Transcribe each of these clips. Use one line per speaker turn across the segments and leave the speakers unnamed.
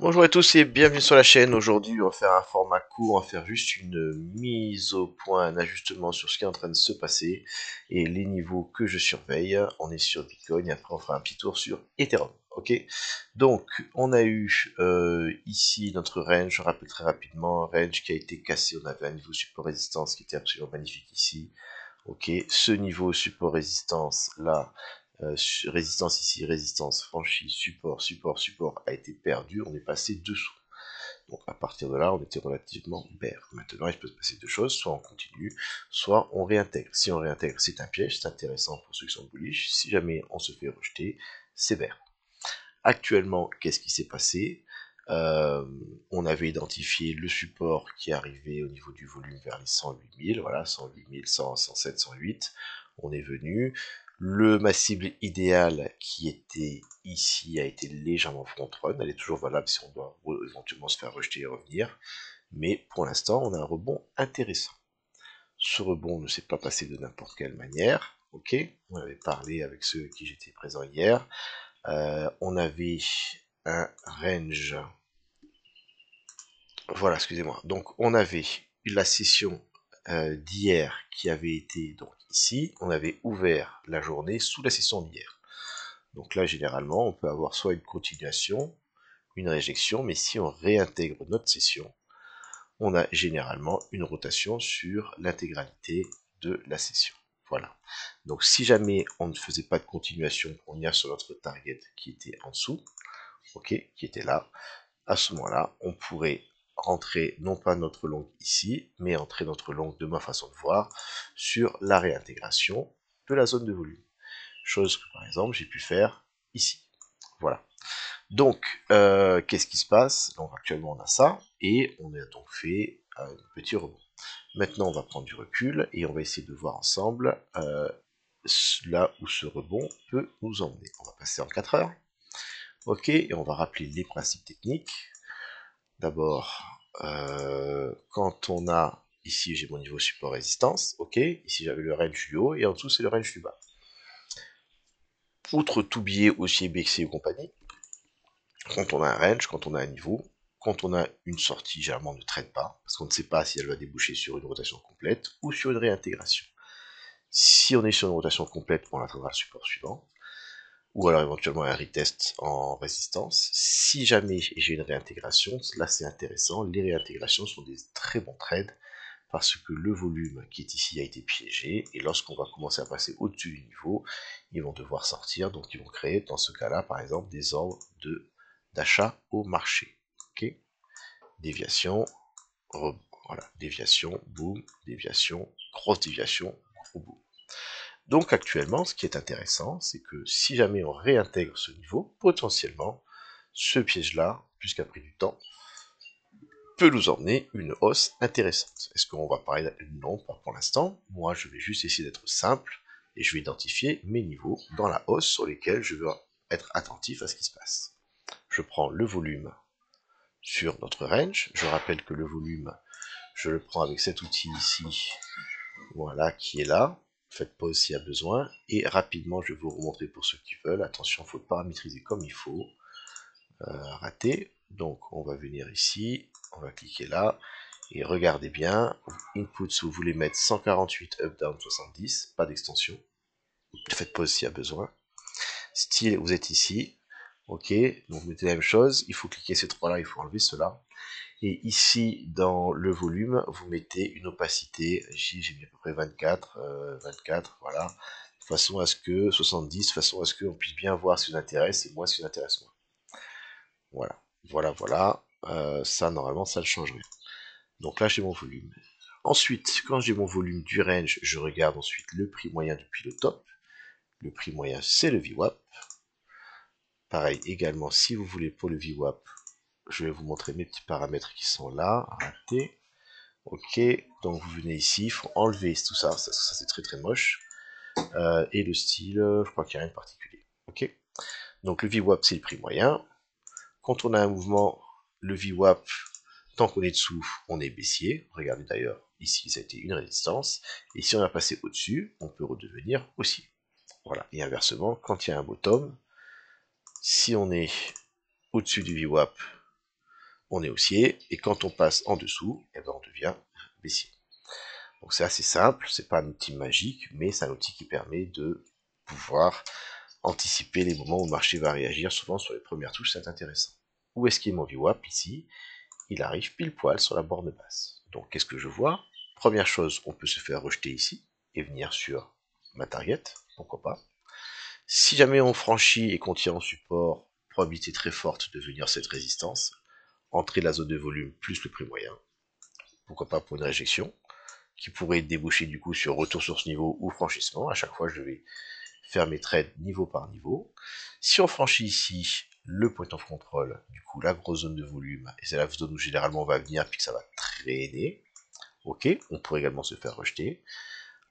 Bonjour à tous et bienvenue sur la chaîne. Aujourd'hui, on va faire un format court, on va faire juste une mise au point, un ajustement sur ce qui est en train de se passer et les niveaux que je surveille. On est sur Bitcoin et après on fera un petit tour sur Ethereum. Ok. Donc, on a eu ici notre range. Je rappelle très rapidement, range qui a été cassé. On avait un niveau support résistance qui était absolument magnifique ici. Ok, ce niveau support résistance là, résistance ici, résistance franchie, support, support, support a été perdu, on est passé dessous. Donc à partir de là, on était relativement bear. Maintenant, il peut se passer deux choses, soit on continue, soit on réintègre. Si on réintègre, c'est un piège, c'est intéressant pour ceux qui sont bullish. Si jamais on se fait rejeter, c'est bear. Actuellement, qu'est-ce qui s'est passé? On avait identifié le support qui arrivait au niveau du volume vers les 108 000, voilà, 108 000, 100, 107, 108. On est venu. Ma cible idéale qui était ici a été légèrement front run. Elle est toujours valable si on doit éventuellement se faire rejeter et revenir. Mais pour l'instant, on a un rebond intéressant. Ce rebond ne s'est pas passé de n'importe quelle manière. Ok, on avait parlé avec ceux avec qui j'étais présent hier. On avait un range. Voilà, excusez-moi. Donc, on avait la session d'hier qui avait été donc ici. On avait ouvert la journée sous la session d'hier. Donc là, généralement, on peut avoir soit une continuation, une réjection, mais si on réintègre notre session, on a généralement une rotation sur l'intégralité de la session. Voilà. Donc si jamais on ne faisait pas de continuation, on y a sur notre target qui était en dessous, ok, qui était là. À ce moment-là, on pourrait rentrer non pas notre longue ici, mais entrer notre longue de ma façon de voir sur la réintégration de la zone de volume. Chose que par exemple j'ai pu faire ici. Voilà. Donc, qu'est-ce qui se passe? Donc actuellement on a ça, et on a donc fait un petit rebond. Maintenant on va prendre du recul, et on va essayer de voir ensemble là où ce rebond peut nous emmener. On va passer en 4 heures. Ok, et on va rappeler les principes techniques. D'abord, quand on a, ici j'ai mon niveau support résistance, ok, ici j'avais le range du haut, et en dessous c'est le range du bas. Outre tout billet, aussi BXC et compagnie, quand on a un range, quand on a un niveau, quand on a une sortie, généralement on ne traite pas, parce qu'on ne sait pas si elle va déboucher sur une rotation complète ou sur une réintégration. Si on est sur une rotation complète, on atteindra le support suivant, ou alors éventuellement un retest en résistance. Si jamais j'ai une réintégration, là c'est intéressant, les réintégrations sont des très bons trades, parce que le volume qui est ici a été piégé, et lorsqu'on va commencer à passer au-dessus du niveau, ils vont devoir sortir, donc ils vont créer dans ce cas-là par exemple des ordres d'achat au marché. Ok, déviation, voilà, déviation, boom, déviation, grosse déviation, gros boom. Donc actuellement, ce qui est intéressant, c'est que si jamais on réintègre ce niveau, potentiellement, ce piège-là, puisqu'à pris du temps, peut nous emmener une hausse intéressante. Est-ce qu'on va parler? Non, pas pour l'instant. Moi, je vais juste essayer d'être simple et je vais identifier mes niveaux dans la hausse sur lesquels je veux être attentif à ce qui se passe. Je prends le volume sur notre range. Je rappelle que le volume, je le prends avec cet outil ici, voilà, qui est là. Faites pause s'il y a besoin. Et rapidement, je vais vous remontrer pour ceux qui veulent. Attention, il faut paramétriser comme il faut. Raté. Donc, on va venir ici. On va cliquer là. Et regardez bien. Inputs, vous voulez mettre 148 up, down, 70. Pas d'extension. Faites pause s'il y a besoin. Style, vous êtes ici. Ok, donc vous mettez la même chose. Il faut cliquer ces trois-là, il faut enlever cela. Et ici, dans le volume, vous mettez une opacité, j'ai mis à peu près 24, 24, voilà, de façon à ce que, 70, de façon à ce qu'on puisse bien voir ce qui nous intéresse et moi ce qui nous intéresse moins. Voilà, voilà, voilà, ça, normalement, ça ne change rien. Donc là, j'ai mon volume. Ensuite, quand j'ai mon volume du range, je regarde ensuite le prix moyen depuis le top. Le prix moyen, c'est le VWAP. Pareil, également, si vous voulez pour le VWAP, je vais vous montrer mes petits paramètres qui sont là, raté. Ok, donc vous venez ici, il faut enlever tout ça, ça c'est très très moche. Et le style, je crois qu'il n'y a rien de particulier. Ok, donc le VWAP c'est le prix moyen. Quand on a un mouvement, le VWAP, tant qu'on est dessous, on est baissier. Regardez d'ailleurs, ici ça a été une résistance. Et si on a passé au-dessus, on peut redevenir haussier. Voilà, et inversement, quand il y a un bottom, si on est au-dessus du VWAP, on est haussier, et quand on passe en dessous, eh ben on devient baissier. Donc c'est assez simple, c'est pas un outil magique, mais c'est un outil qui permet de pouvoir anticiper les moments où le marché va réagir. Souvent sur les premières touches, c'est intéressant. Où est-ce qu'il est mon VWAP ici? Il arrive pile poil sur la borne basse. Donc qu'est-ce que je vois? Première chose, on peut se faire rejeter ici et venir sur ma target, pourquoi pas. Si jamais on franchit et qu'on tient en support, probabilité très forte de venir cette résistance, entrer la zone de volume plus le prix moyen, pourquoi pas pour une réjection, qui pourrait déboucher du coup sur retour sur ce niveau ou franchissement. À chaque fois, je vais faire mes trades niveau par niveau. Si on franchit ici le point of control, du coup la grosse zone de volume, et c'est la zone où généralement on va venir puis que ça va traîner, ok, on pourrait également se faire rejeter.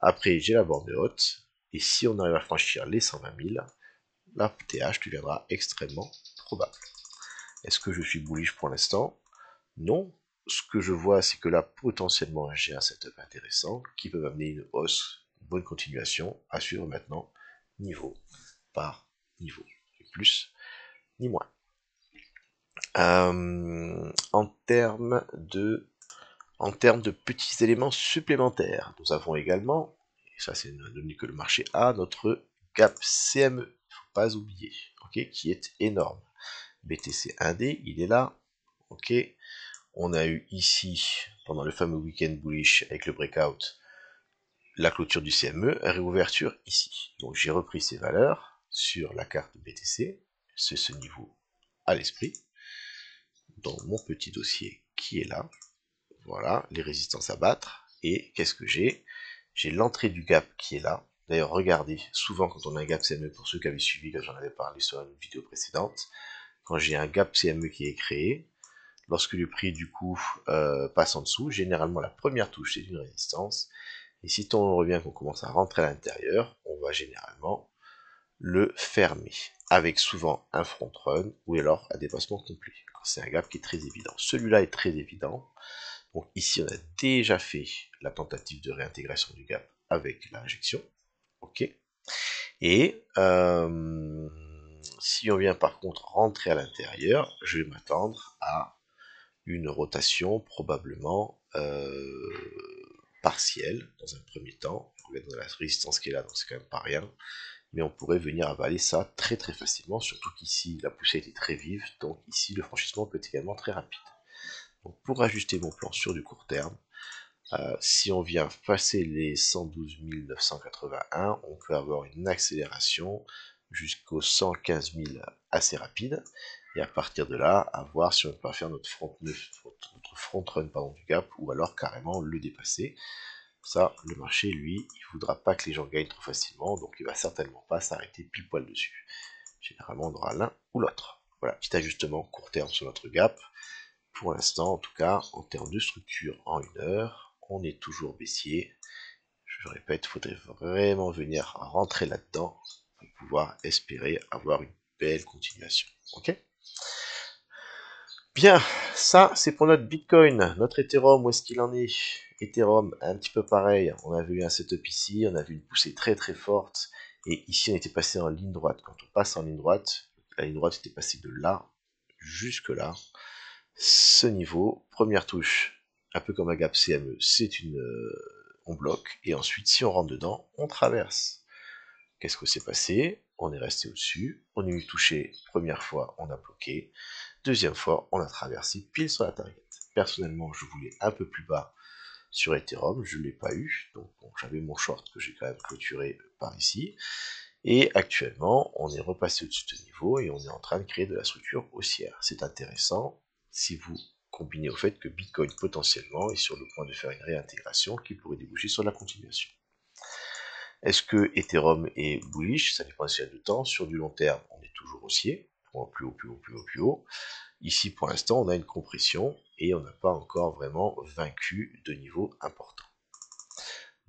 Après, j'ai la borne haute, et si on arrive à franchir les 120 000, la TH deviendra extrêmement probable. Est-ce que je suis bullish pour l'instant? Non. Ce que je vois, c'est que là, potentiellement, j'ai un setup intéressant qui peut m'amener une hausse, une bonne continuation à suivre maintenant, niveau par niveau, ni plus ni moins. En termes de petits éléments supplémentaires, nous avons également, et ça c'est une donnée que le marché a, notre gap CME, faut pas oublier, ok, qui est énorme. BTC 1D, il est là, ok. On a eu ici, pendant le fameux week-end bullish avec le breakout, la clôture du CME, réouverture ici. Donc j'ai repris ces valeurs sur la carte BTC, c'est ce niveau à l'esprit, dans mon petit dossier qui est là. Voilà, les résistances à battre. Et qu'est-ce que j'ai? J'ai l'entrée du gap qui est là. D'ailleurs, regardez, souvent quand on a un gap CME, pour ceux qui avaient suivi, quand j'en avais parlé sur une vidéo précédente, quand j'ai un gap CME qui est créé, lorsque le prix du coup passe en dessous, généralement la première touche c'est une résistance, et si on revient qu'on commence à rentrer à l'intérieur, on va généralement le fermer, avec souvent un front run, ou alors un dépassement complet, quand c'est un gap qui est très évident. Celui-là est très évident, donc ici on a déjà fait la tentative de réintégration du gap avec la réjection, ok, et si on vient par contre rentrer à l'intérieur, je vais m'attendre à une rotation probablement partielle dans un premier temps. Regardez la résistance qui est là, donc c'est quand même pas rien. Mais on pourrait venir avaler ça très très facilement, surtout qu'ici la poussée était très vive, donc ici le franchissement peut être également très rapide. Donc pour ajuster mon plan sur du court terme, si on vient passer les 112 981, on peut avoir une accélération jusqu'aux 115 000 assez rapide, et à partir de là, à voir si on peut pas faire notre front run du gap, ou alors carrément le dépasser. Ça, le marché, lui, il voudra pas que les gens gagnent trop facilement, donc il va certainement pas s'arrêter pile poil dessus. Généralement, on aura l'un ou l'autre. Voilà, petit ajustement court terme sur notre gap. Pour l'instant, en tout cas, en termes de structure en 1 heure, on est toujours baissier. Je répète, il faudrait vraiment venir rentrer là-dedans pour pouvoir espérer avoir une belle continuation. Ok? Bien, ça c'est pour notre Bitcoin. Notre Ethereum, où est-ce qu'il en est? Ethereum, un petit peu pareil. On avait eu un setup ici, on a vu une poussée très très forte. Et ici, on était passé en ligne droite. Quand on passe en ligne droite, la ligne droite était passée de là jusque là. Ce niveau, première touche, un peu comme un gap CME, c'est une... on bloque, et ensuite, si on rentre dedans, on traverse. Qu'est-ce que s'est passé? On est resté au-dessus, on est eu touché, première fois, on a bloqué, deuxième fois, on a traversé pile sur la target. Personnellement, je voulais un peu plus bas sur Ethereum, je ne l'ai pas eu, donc bon, j'avais mon short que j'ai quand même clôturé par ici, et actuellement, on est repassé au-dessus de ce niveau, et on est en train de créer de la structure haussière. C'est intéressant, si vous combinez au fait que Bitcoin potentiellement est sur le point de faire une réintégration qui pourrait déboucher sur la continuation. Est-ce que Ethereum est bullish? Ça dépend de temps. Sur du long terme, on est toujours haussier. Plus haut, plus haut, plus haut, plus haut. Ici, pour l'instant, on a une compression et on n'a pas encore vraiment vaincu de niveau important.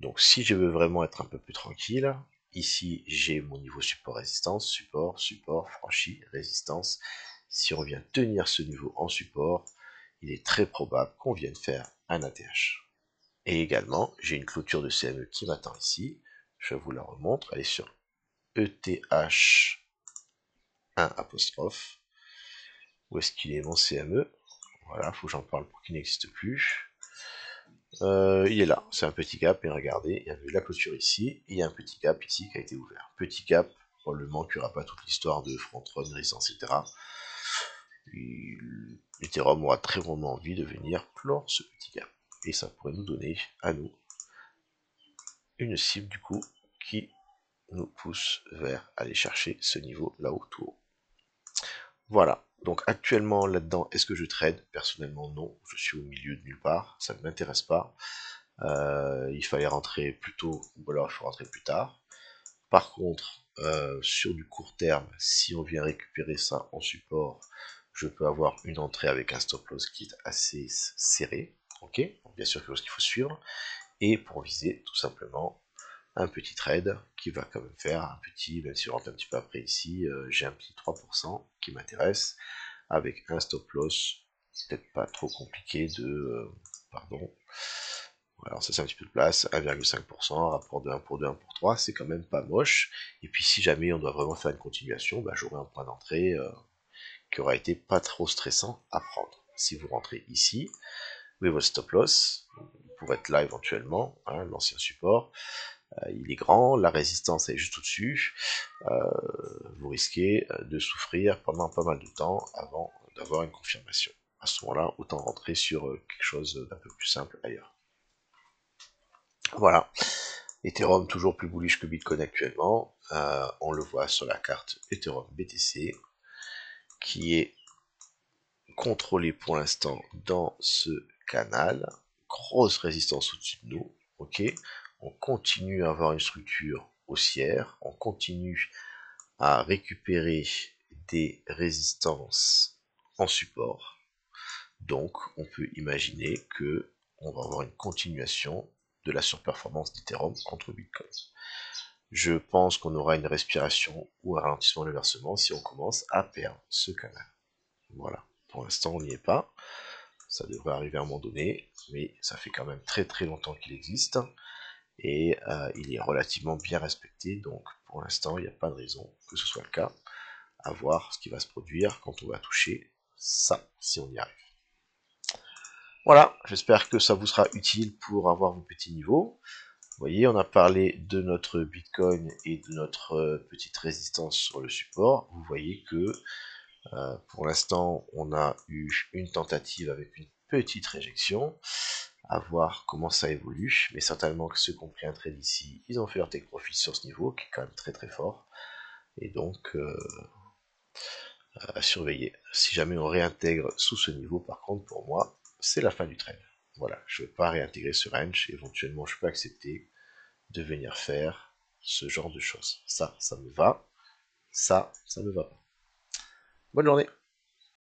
Donc, si je veux vraiment être un peu plus tranquille, ici, j'ai mon niveau support-résistance, support, support, franchi, résistance. Si on vient tenir ce niveau en support, il est très probable qu'on vienne faire un ATH. Et également, j'ai une clôture de CME qui m'attend ici. Je vous la remontre. Elle est sur ETH1 apostrophe. Où est-ce qu'il est mon CME? Voilà, faut que j'en parle pour qu'il n'existe plus. Il est là, c'est un petit gap, et regardez, il y avait la clôture ici, et il y a un petit gap ici qui a été ouvert. Petit gap, probablement qu'il n'y aura pas toute l'histoire de front run, résistance, etc. Ethereum aura très vraiment envie de venir clore ce petit gap. Et ça pourrait nous donner, à nous, une cible du coup, qui nous pousse vers aller chercher ce niveau là-haut tout haut. Voilà, donc actuellement là-dedans, est-ce que je trade? Personnellement non, je suis au milieu de nulle part, ça ne m'intéresse pas. Il fallait rentrer plus tôt, ou alors il faut rentrer plus tard. Par contre, sur du court terme, si on vient récupérer ça en support, je peux avoir une entrée avec un stop loss qui est assez serré, ok, donc bien sûr quelque chose qu'il faut suivre, et pour viser tout simplement un petit trade qui va quand même faire un petit, même si je rentre un petit peu après ici, j'ai un petit 3% qui m'intéresse, avec un stop loss, peut-être pas trop compliqué de, pardon, alors ça c'est un petit peu de place, 1,5%, rapport de 1 pour 2, 1 pour 3, c'est quand même pas moche, et puis si jamais on doit vraiment faire une continuation, bah, j'aurai un point d'entrée qui aura été pas trop stressant à prendre. Si vous rentrez ici, vous avez votre stop loss, pour être là éventuellement, hein, l'ancien support, il est grand, la résistance est juste au-dessus, vous risquez de souffrir pendant pas mal de temps avant d'avoir une confirmation. À ce moment-là, autant rentrer sur quelque chose d'un peu plus simple ailleurs. Voilà, Ethereum toujours plus bullish que Bitcoin actuellement, on le voit sur la carte Ethereum BTC, qui est contrôlé pour l'instant dans ce canal, grosse résistance au-dessus de nous, ok, on continue à avoir une structure haussière, on continue à récupérer des résistances en support, donc on peut imaginer que on va avoir une continuation de la surperformance d'Ethereum contre Bitcoin. Je pense qu'on aura une respiration ou un ralentissement de versement si on commence à perdre ce canal. Voilà, pour l'instant on n'y est pas, ça devrait arriver à un moment donné, mais ça fait quand même très très longtemps qu'il existe, et il est relativement bien respecté, donc pour l'instant il n'y a pas de raison que ce soit le cas, à voir ce qui va se produire quand on va toucher ça, si on y arrive. Voilà, j'espère que ça vous sera utile pour avoir vos petits niveaux. Vous voyez, on a parlé de notre Bitcoin et de notre petite résistance sur le support. Vous voyez que pour l'instant, on a eu une tentative avec une petite réjection. À voir comment ça évolue, mais certainement que ceux qui ont pris un trade ici, ils ont fait leur take profit sur ce niveau, qui est quand même très très fort. Et donc, à surveiller. Si jamais on réintègre sous ce niveau, par contre, pour moi, c'est la fin du trade. Voilà, je ne vais pas réintégrer ce range, éventuellement je peux accepter de venir faire ce genre de choses. Ça me va, ça me va pas. Bonne journée.